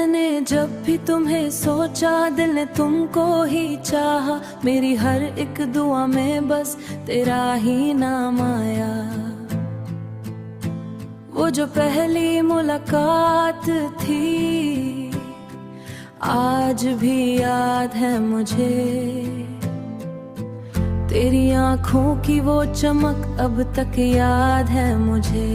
मैंने जब भी तुम्हें सोचा दिल ने तुमको ही चाहा, मेरी हर एक दुआ में बस तेरा ही नाम आया। वो जो पहली मुलाकात थी आज भी याद है मुझे, तेरी आंखों की वो चमक अब तक याद है मुझे।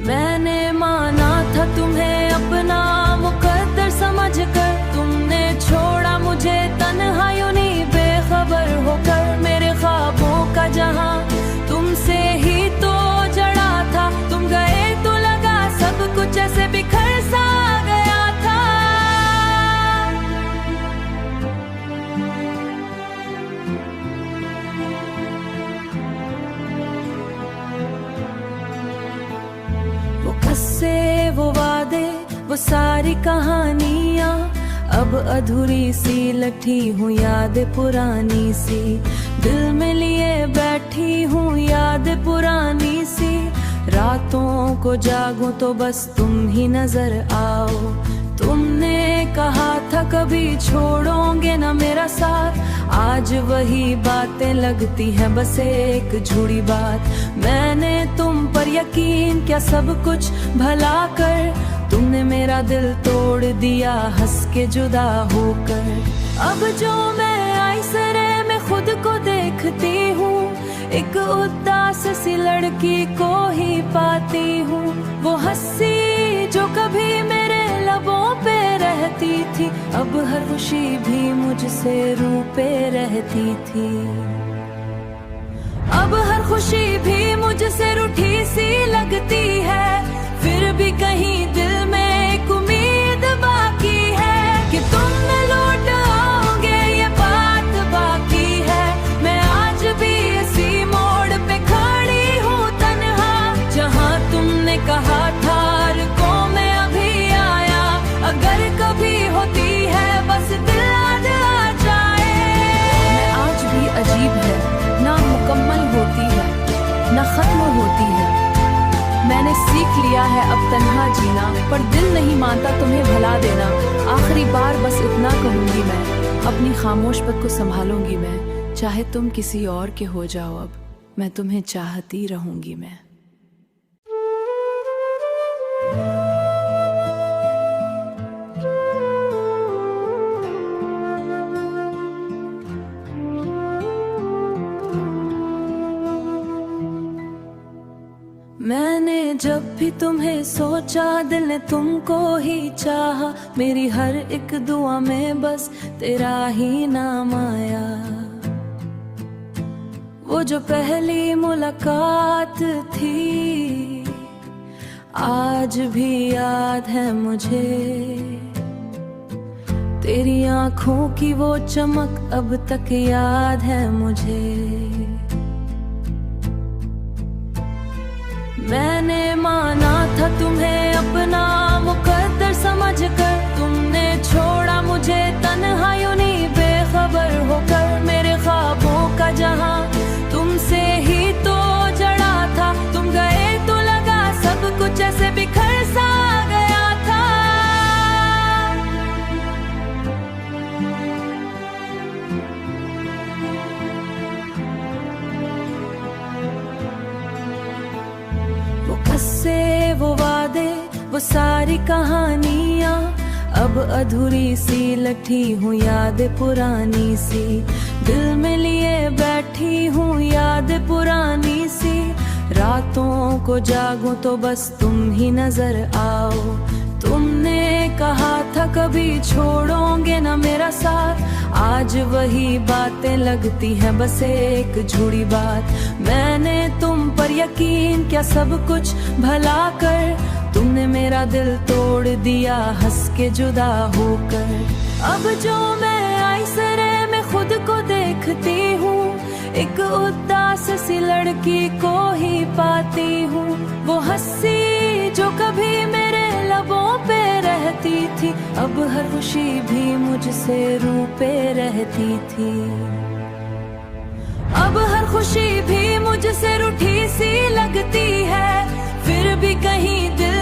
मैंने माना था तुम्हें अपना मुकद्दर समझकर, तुमने छोड़ा मुझे तन्हा यूं नहीं बेखबर होकर। मेरे ख्वाबों का जहां तुमसे ही तो जड़ा था, तुम गए तो लगा सब कुछ ऐसे बिखर सा गया था। से वो वादे वो सारी कहानियाँ अब अधूरी सी लठी हूँ, याद पुरानी सी दिल में लिए बैठी हूँ, याद पुरानी सी। रातों को जागूं तो बस तुम ही नजर आओ, तुमने कहा था कभी छोड़ोगे ना मेरा साथ। आज वही बातें लगती हैं बस एक झूठी बात। मैंने तुम पर यकीन क्या सब कुछ भला कर, तुमने मेरा दिल तोड़ दिया हंस के जुदा होकर। अब जो मैं आईसरे में खुद को देखती हूँ, एक उदास सी लड़की को ही पाती हूँ। वो हंसी जो कभी मेरे लबों पे रहती थी, अब हर खुशी भी मुझसे रूह पे रहती थी। अब हर खुशी भी मुझसे रूठी सी लगती है, फिर भी कहीं दिल में एक उम्मीद बाकी है कि तुम लौट आओगे, ये बात बाकी है। मैं आज भी इसी मोड़ पे खड़ी हूँ तन्हा, जहाँ तुमने कहा था को मैं अभी आया। अगर कभी होती है बस दिल आ जाए। मैं आज भी अजीब है, ना मुकम्मल होती है ना खत्म होती है। मैंने सीख लिया है अब तन्हा जीना, पर दिल नहीं मानता तुम्हें भुला देना। आखिरी बार बस इतना कहूंगी मैं, अपनी खामोश पद को संभालूंगी मैं। चाहे तुम किसी और के हो जाओ, अब मैं तुम्हें चाहती रहूंगी मैं। मैंने जब भी तुम्हें सोचा दिल ने तुमको ही चाहा, मेरी हर एक दुआ में बस तेरा ही नाम आया। वो जो पहली मुलाकात थी आज भी याद है मुझे, तेरी आंखों की वो चमक अब तक याद है मुझे। मैंने माना था तुम्हें अपना मुकद्दर समझकर, तुमने छोड़ा मुझे तन्हा यूं नहीं बेखबर होकर। मेरे ख्वाबों का जहां तुमसे ही तो जड़ा था, तुम गए तो लगा सब कुछ ऐसे बिखर सा गया था। से वो वादे वो सारी कहानियाँ अब अधूरी सी लठी हूँ, याद पुरानी सी दिल में लिए बैठी हूँ, याद पुरानी सी। रातों को जागूं तो बस तुम ही नजर आओ, तुमने कहा था कभी छोड़ोगे ना मेरा साथ। आज वही बातें लगती हैं बस एक झूठी बात। मैंने तुम पर यकीन क्या सब कुछ भला कर, तुमने मेरा दिल तोड़ दिया हंस के जुदा होकर। अब जो मैं आईसरे में खुद को देखती हूँ, एक उदास सी लड़की को ही पाती हूँ। वो हंसी जो कभी मेरे लबों पे रहती थी, अब हर खुशी भी मुझसे रूह पे रहती थी। अब हर खुशी भी मुझसे रूठी सी लगती है, फिर भी कहीं दिल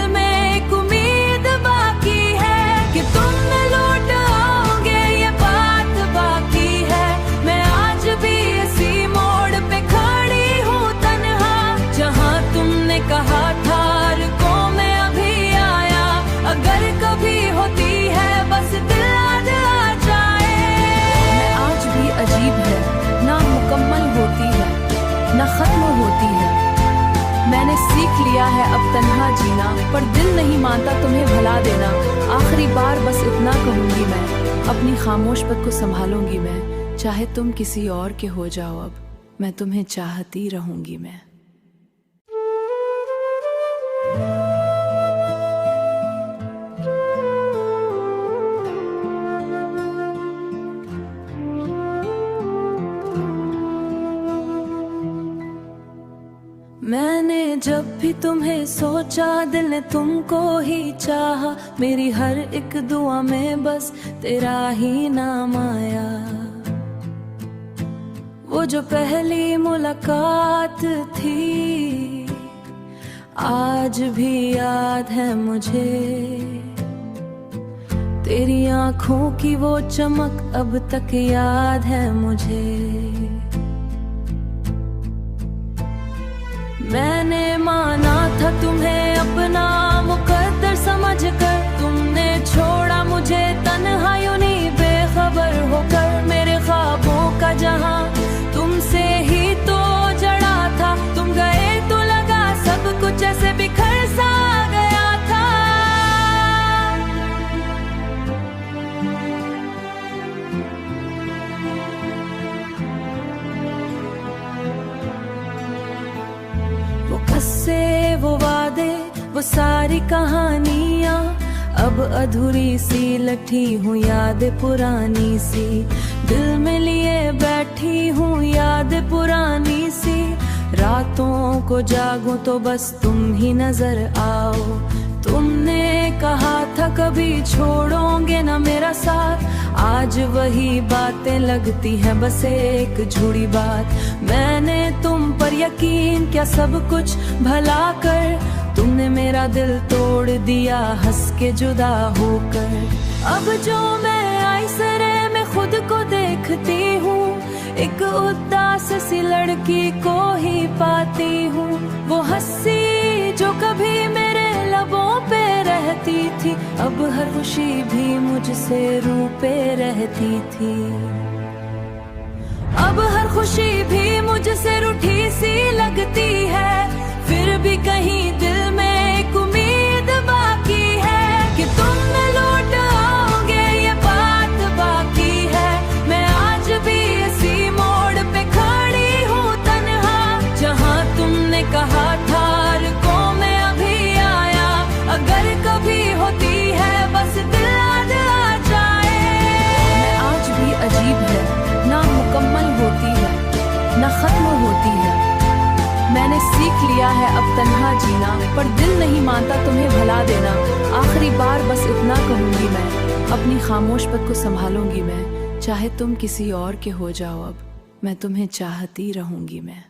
लिया है अब तन्हा जीना, पर दिल नहीं मानता तुम्हें भला देना। आखिरी बार बस इतना कहूंगी मैं, अपनी खामोश पद को संभालूंगी मैं। चाहे तुम किसी और के हो जाओ, अब मैं तुम्हें चाहती रहूंगी मैं। मैंने जब भी तुम्हें सोचा, दिल ने तुमको ही चाहा। मेरी हर एक दुआ में बस तेरा ही नाम आया। वो जो पहली मुलाकात थी आज भी याद है मुझे। तेरी आंखों की वो चमक अब तक याद है मुझे। मैंने माना था तुम्हें अपना मुकद्दर समझकर, तुमने छोड़ा मुझे तन्हा यूं नहीं बेखबर होकर। मेरे ख्वाबों का जहां तुमसे ही तो जड़ा था, तुम गए तो लगा सब कुछ ऐसे बिखर सा गया था। वो किस्से, वो वादे, वो सारी कहानियां अब अधूरी सी लठी हूँ, याद पुरानी सी। दिल में लिए बैठी हूँ याद पुरानी सी। रातों को जागूं तो बस तुम ही नजर आओ। तुमने कहा था कभी छोड़ोगे ना मेरा साथ, आज वही बातें लगती हैं बस एक झूठी बात। मैंने तुम पर यकीन क्या सब कुछ भला कर, तुमने मेरा दिल तोड़ दिया हंस के जुदा होकर। अब जो मैं आईसरे में खुद को देखती हूँ, एक उदास सी लड़की को ही पाती हूँ। वो हंसी जो कभी मेरे लबों पे रहती थी, अब हर खुशी भी मुझसे रूह पे रहती थी। अब हर खुशी भी मुझसे रूठी सी लगती है, फिर भी कहीं दिल में एक उम्मीद बाकी है कि तुम लौट आओगे, ये बात बाकी है। मैं आज भी इसी मोड़ पे खड़ी हूँ तन्हा, जहाँ तुमने कहा था को मैं अभी आया। अगर कभी होती है बस दिल आ जाए। मैं आज भी अजीब है, ना मुकम्मल होती है ना खत्म होती है। मैंने सीख लिया है अब तन्हा जीना, पर दिल नहीं मानता तुम्हें भला देना। आखिरी बार बस इतना कहूंगी मैं, अपनी खामोश पद को संभालूंगी मैं। चाहे तुम किसी और के हो जाओ, अब मैं तुम्हें चाहती रहूंगी मैं।